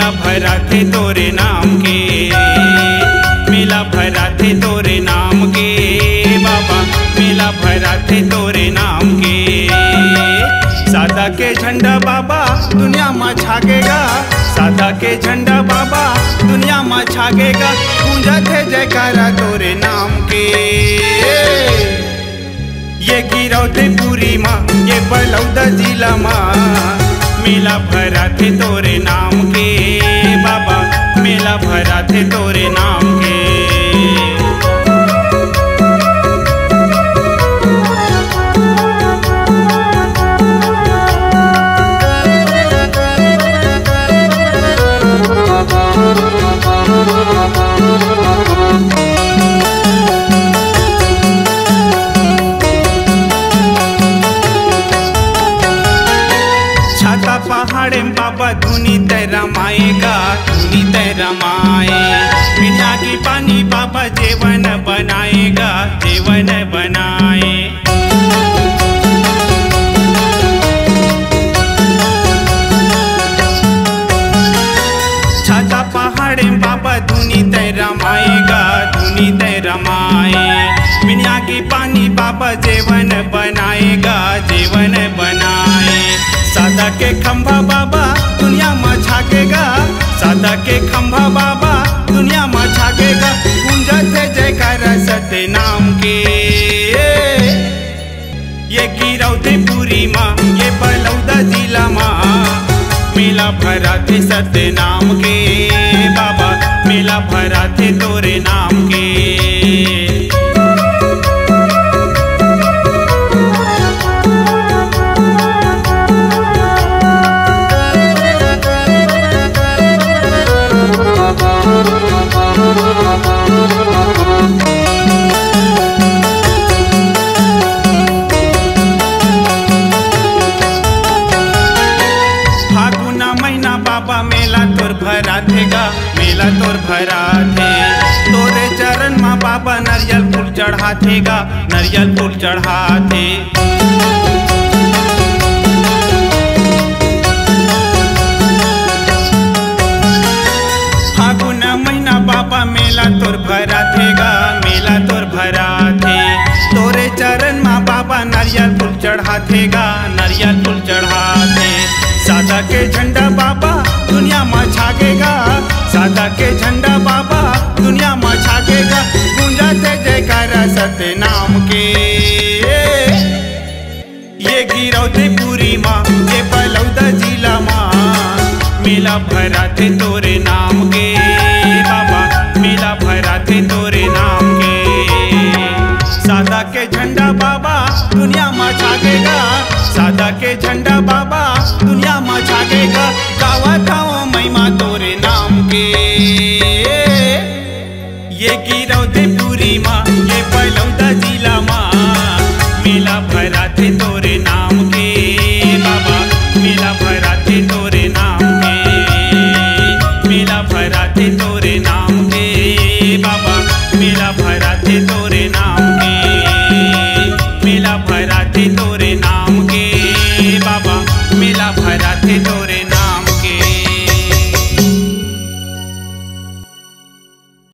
मेला भरा थे तोरे नाम के, मेला भरा थे तोरे नाम के बाबा, मेला भरा थे तोरे नाम के। सादा के झंडा बाबा दुनिया में छागेगा, सादा के झंडा बाबा दुनिया में छागेगा। गूंजत है जयकारा तोरे नाम के। ये गिरौते पूरी माँ, ये बलौदा जिला माँ, मेला भरा थे तोरे नाम के बाबा, मेला भरा थे तोरे नाम के। पहाड़े बाबा धुनी तेरा माएगा, धुनी तेरा माए। बिना की पानी बाबा जीवन बनाएगा, जीवन बनाए। छाता पहाड़े बाबा धुनी तेरा माएगा, धुनी तेरा माए। बिना की पानी बाबा जीवन बनाएगा, जीवन बनाए। सादा के खंभा बाबा दुनिया में छागेगा, सादा के खंभा बाबा दुनिया में छागेगा। गूंजत है जयकारा सत्य नाम के। ये गिरौते पूरी माँ, ये बलौदा जिला माँ, मेला भरा थे सत्य नाम के बाबा, मेला भरा थे तोरे नाम के। बाबा मेला तोर भरा थेगा, मेला तोर भरा थे। तोरे चरण माँ बाबा नरियल फूल चढ़ा थेगा, नरियल फूल चढ़ा थे। फागुन महीना बाबा मेला तोर भरा थेगा, मेला तोर भरा थे। तोरे चरण माँ बाबा नरियल फूल चढ़ा थेगा, नरियल फूल चढ़ा थे। सादा के झंडा बाबा दुनिया में छागेगा, सादा के झंडा बाबा दुनिया में छागेगा। गूंजत है जयकारा सत्य नाम के। ये गिरौते पूरी माँ, ये बलौदा जिला माँ, मेला भरा थे तोरे नाम के बाबा, मेला भरा थे तोरे नाम के। सादा के झंडा बाबा दुनिया में छागेगा, सादा के झंडा बाबा दुनिया में छागेगा। गावत हूँ महिमा तोरे नाम के। ये गिरौते पूरी माँ, ये बलौदा जिला माँ, मेला भरा थे तोरे नाम के बाबा, मेला भरा थे तोरे नाम के, मेला भरा थे तोरे